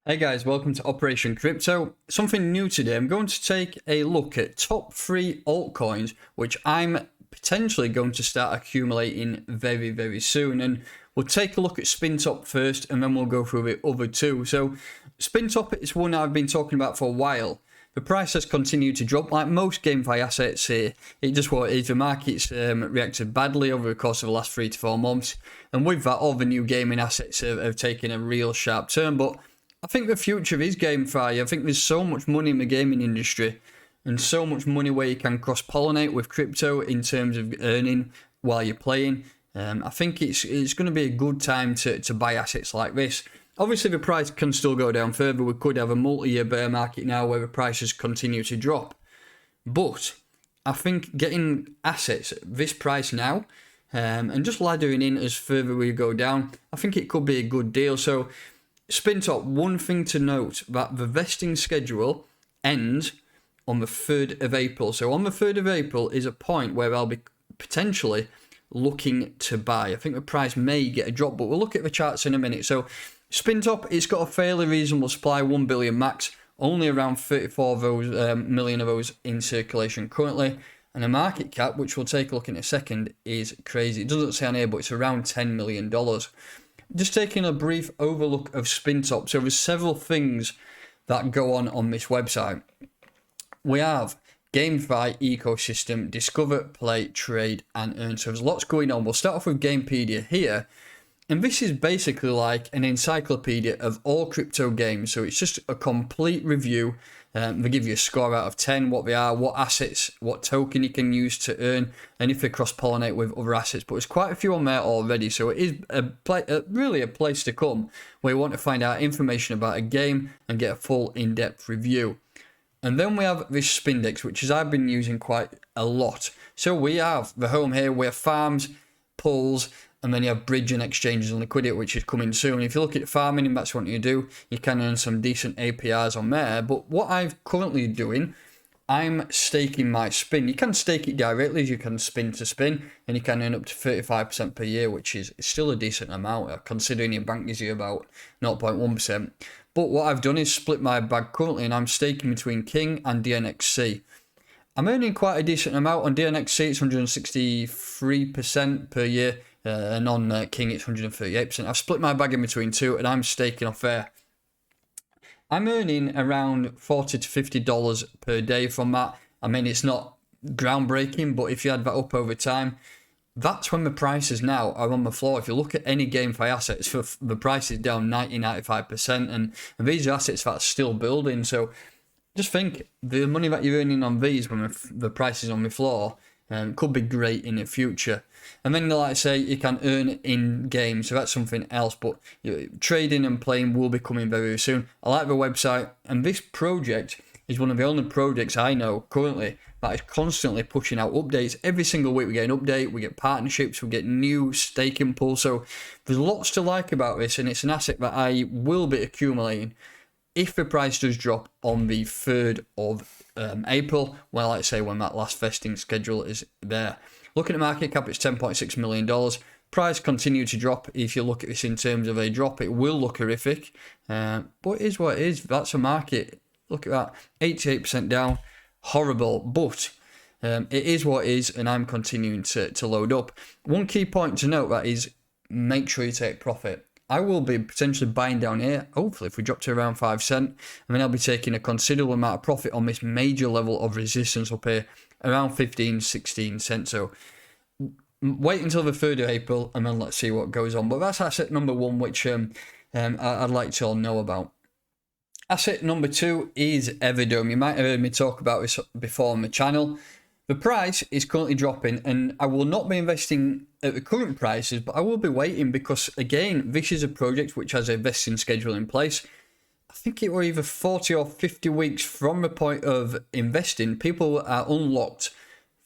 Hey guys, welcome to Operation Crypto. Something new today. I'm going to take a look at top 3 altcoins, which I'm potentially going to start accumulating very soon. And we'll take a look at SPINTOP first, and then we'll go through the other two. So SPINTOP is one I've been talking about for a while. The price has continued to drop like most GameFi assets here. It just what it is. The market's reacted badly over the course of the last 3 to 4 months. And with that, all the new gaming assets have taken a real sharp turn. But I think the future is GameFi. I think there's so much money in the gaming industry and so much money where you can cross-pollinate with crypto in terms of earning while you're playing. I think it's going to be a good time to buy assets like this. Obviously, the price can still go down further. We could have a multi-year bear market now where the prices continue to drop. But I think getting assets at this price now and just laddering in as further we go down, I think it could be a good deal. So SPINTOP, one thing to note, that the vesting schedule ends on the 3rd of April. So on the 3rd of April is a point where I'll be potentially looking to buy. I think the price may get a drop, but we'll look at the charts in a minute. So SPINTOP, it's got a fairly reasonable supply, 1 billion max, only around 34 of those, million of those in circulation currently. And the market cap, which we'll take a look in a second, is crazy. It doesn't say on here, but it's around $10 million. Just taking a brief overlook of SPINTOP. So there's several things that go on this website. We have GameFi ecosystem, discover, play, trade, and earn. So there's lots going on. We'll start off with Gamepedia here. And this is basically like an encyclopedia of all crypto games. So it's just a complete review. They give you a score out of 10, what they are, what assets, what token you can use to earn, and if they cross-pollinate with other assets. But there's quite a few on there already, so it is really a place to come where you want to find out information about a game and get a full in-depth review. And then we have this Spindex, which is I've been using quite a lot. So we have the home here where farms, pulls, and then you have bridge and exchanges and liquidity, which is coming soon. If you look at farming and that's what you do, you can earn some decent APRs on there. But what I'm currently doing, I'm staking my spin. You can stake it directly, you can spin to spin, and you can earn up to 35% per year, which is still a decent amount, considering your bank gives you about 0.1%. But what I've done is split my bag currently, and I'm staking between King and DNXC. I'm earning quite a decent amount on DNXC. It's 163% per year. And on King it's 138%. I've split my bag in between two and I'm staking off there. I'm earning around $40 to $50 per day from that. I mean, it's not groundbreaking, but if you add that up over time, that's when the prices now are on the floor. If you look at any GameFi assets, the price is down 90-95%, and these are assets that are still building. So just think, the money that you're earning on these when the price is on the floor could be great in the future. And then, like I say, you can earn in game, so that's something else. But trading and playing will be coming very soon. I like the website, and this project is one of the only projects I know currently that is constantly pushing out updates. Every single week we get an update, we get partnerships, we get new staking pools. So there's lots to like about this, and it's an asset that I will be accumulating if the price does drop on the 3rd of April, well, like I say, when that last vesting schedule is there. Looking at market cap, it's $10.6 million. Price continue to drop. If you look at this in terms of a drop, it will look horrific. But it is what it is. That's a market. Look at that. 88% down. Horrible. But it is what it is, and I'm continuing to load up. One key point to note that is make sure you take profit. I will be potentially buying down here, hopefully if we drop to around 5 cents, and then I'll be taking a considerable amount of profit on this major level of resistance up here, around 15, 16 cents. So wait until the 3rd of April, and then let's see what goes on. But that's asset number 1, which I'd like to all know about. Asset number 2 is EVERDOME. You might have heard me talk about this before on the channel. The price is currently dropping, and I will not be investing at the current prices, but I will be waiting because, again, this is a project which has a vesting schedule in place. I think it were either 40 or 50 weeks from the point of investing. People are unlocked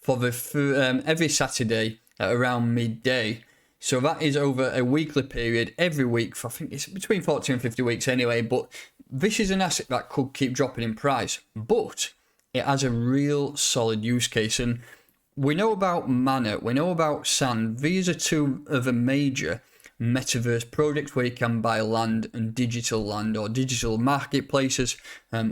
for every Saturday at around midday. So that is over a weekly period, every week, for I think it's between 40 and 50 weeks anyway. But this is an asset that could keep dropping in price. But it has a real solid use case, and we know about Mana, we know about Sand. These are two of the major metaverse projects where you can buy land and digital land or digital marketplaces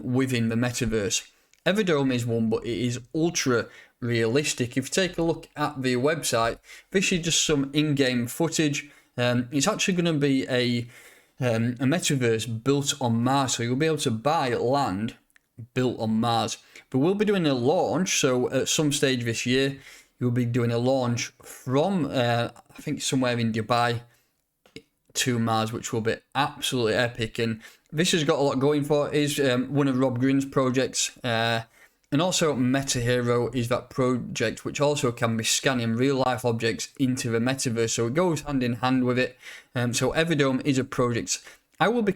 within the metaverse. EVERDOME is one, but it is ultra realistic. If you take a look at the website, this is just some in-game footage. It's actually going to be a metaverse built on Mars, so you'll be able to buy land built on Mars. But we'll be doing a launch, so at some stage this year, you'll be doing a launch from, I think, somewhere in Dubai to Mars, which will be absolutely epic. And this has got a lot going for it. Is one of Rob Green's projects. And also Meta Hero is that project which also can be scanning real life objects into the metaverse. So it goes hand in hand with it. So EVERDOME is a project I will be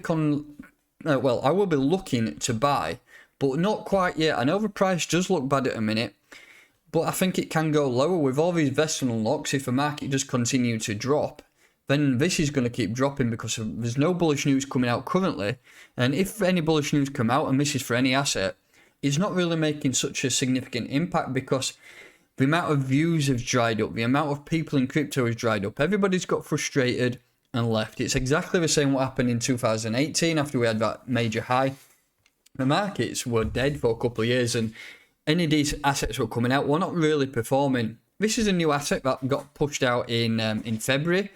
looking to buy, but not quite yet. I know the price does look bad at a minute, but I think it can go lower with all these vesting unlocks. If the market does continue to drop, then this is going to keep dropping because there's no bullish news coming out currently. And if any bullish news come out, and this is for any asset, it's not really making such a significant impact because the amount of views has dried up, the amount of people in crypto has dried up. Everybody's got frustrated and left. It's exactly the same what happened in 2018 after we had that major high. The markets were dead for a couple of years and any of these assets were coming out were not really performing. This is a new asset that got pushed out in February.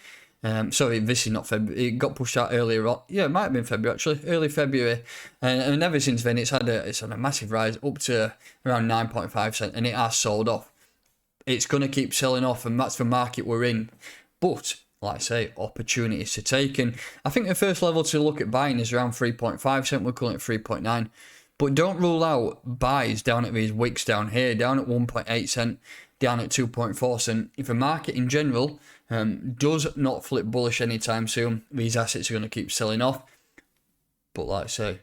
Sorry, this is not February. It got pushed out earlier on. Yeah, it might have been February actually, early February. And ever since then, it's had a massive rise up to around 9.5%, and it has sold off. It's going to keep selling off, and that's the market we're in. But like I say, opportunities to take, and I think the first level to look at buying is around 3.5%. We're calling it 3.9. But don't rule out buys down at these wicks down here, down at 1.8 cent, down at 2.4 cent. If the market in general does not flip bullish anytime soon, these assets are going to keep selling off. But like I say,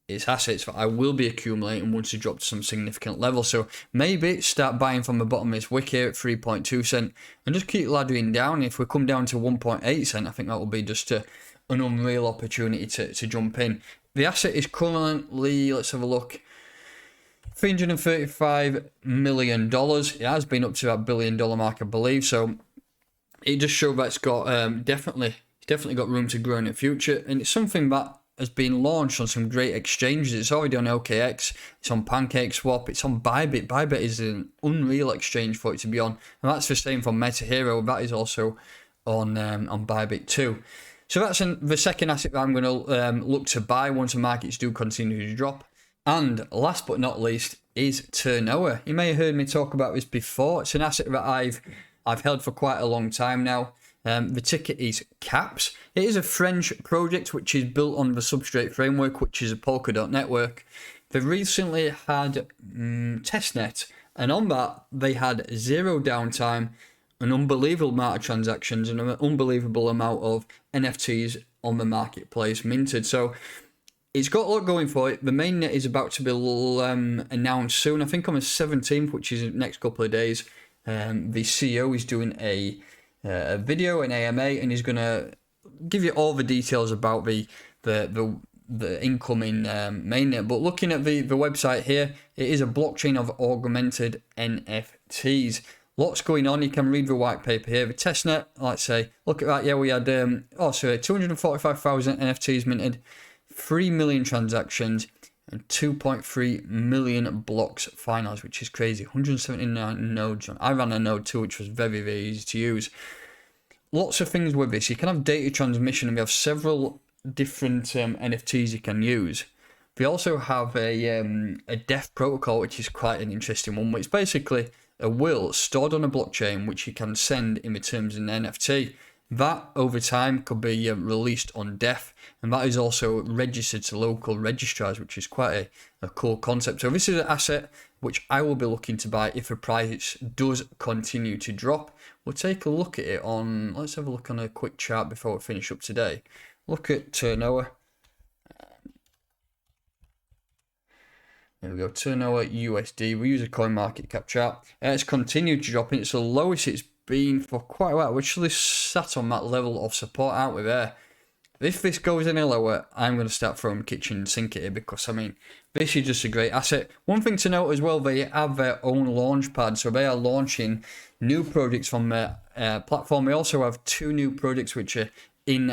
it's assets that I will be accumulating once they drop to some significant level. So maybe start buying from the bottom of this wick here at 3.2 cent and just keep laddering down. If we come down to 1.8 cent, I think that will be just an unreal opportunity to jump in. The asset is currently, let's have a look, $335 million. It has been up to that $1 billion mark, I believe. So it just shows that it's got definitely got room to grow in the future, and it's something that has been launched on some great exchanges. It's already on OKX, it's on PancakeSwap, it's on Bybit. Bybit is an unreal exchange for it to be on, and that's the same for Meta Hero. That is also on Bybit too. So that's the second asset that I'm going to look to buy once the markets do continue to drop. And last but not least is TERNOA. You may have heard me talk about this before. It's an asset that I've held for quite a long time now. The ticker is CAPS. It is a French project which is built on the Substrate framework, which is a Polkadot network. They recently had testnet, and on that they had zero downtime, an unbelievable amount of transactions, and an unbelievable amount of NFTs on the marketplace minted. So it's got a lot going for it. The mainnet is about to be announced soon. I think on the 17th, which is the next couple of days. The CEO is doing a video, an AMA, and he's going to give you all the details about the incoming mainnet. But looking at the website here, it is a blockchain of augmented NFTs. Lots going on. You can read the white paper here. The testnet, let's say, look at that. Yeah, we had 245,000 NFTs minted, 3 million transactions, and 2.3 million blocks finalized, which is crazy. 179 nodes. I ran a node too, which was very, very easy to use. Lots of things with this. You can have data transmission, and we have several different NFTs you can use. We also have a DEF protocol, which is quite an interesting one, which is basically a will stored on a blockchain, which you can send in return as an NFT. That over time could be released on DEF, and that is also registered to local registrars, which is quite a cool concept. So this is an asset which I will be looking to buy if the price does continue to drop. We'll take a look at it on, let's have a look on a quick chart before we finish up today. Look at TERNOA. There we go, TERNOA USD. We use a coin market cap chart. It's continued to drop, and it's the lowest it's been for quite a while. We're actually sat on that level of support, aren't we there? If this goes any lower, I'm going to start throwing kitchen sink at it, because I mean, this is just a great asset. One thing to note as well, they have their own launch pad, so they are launching new projects from their platform. We also have 2 new projects which are in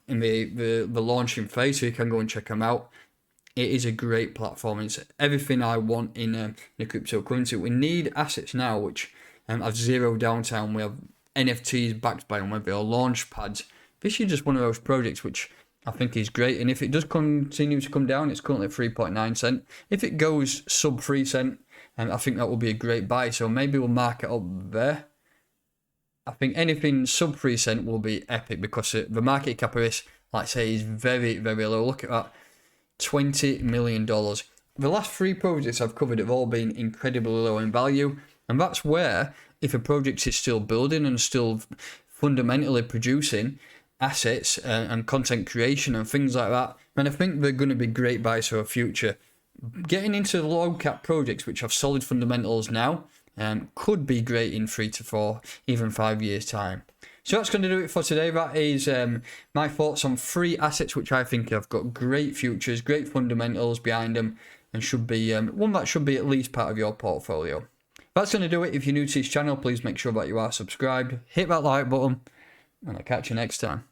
the launching phase, so you can go and check them out. It is a great platform. It's everything I want in a cryptocurrency. We need assets now which have zero downtime. We have NFTs backed by them, or launch pads. This is just one of those projects which I think is great. And if it does continue to come down, it's currently at 3.9 cent. If it goes sub 3 cent, I think that will be a great buy. So maybe we'll mark it up there. I think anything sub 3 cent will be epic, because the market cap of this, like I say, is very, very low. Look at that, $20 million. The last 3 projects I've covered have all been incredibly low in value. And that's where, if a project is still building and still fundamentally producing assets and content creation and things like that, then I think they're going to be great buys for the future. Getting into the low cap projects which have solid fundamentals now could be great in 3 to 4, even 5 years time. So that's going to do it for today. That is my thoughts on 3 assets which I think have got great futures, great fundamentals behind them, and should be one that should be at least part of your portfolio. That's going to do it. If you're new to this channel, please make sure that you are subscribed, hit that like button, and I'll catch you next time.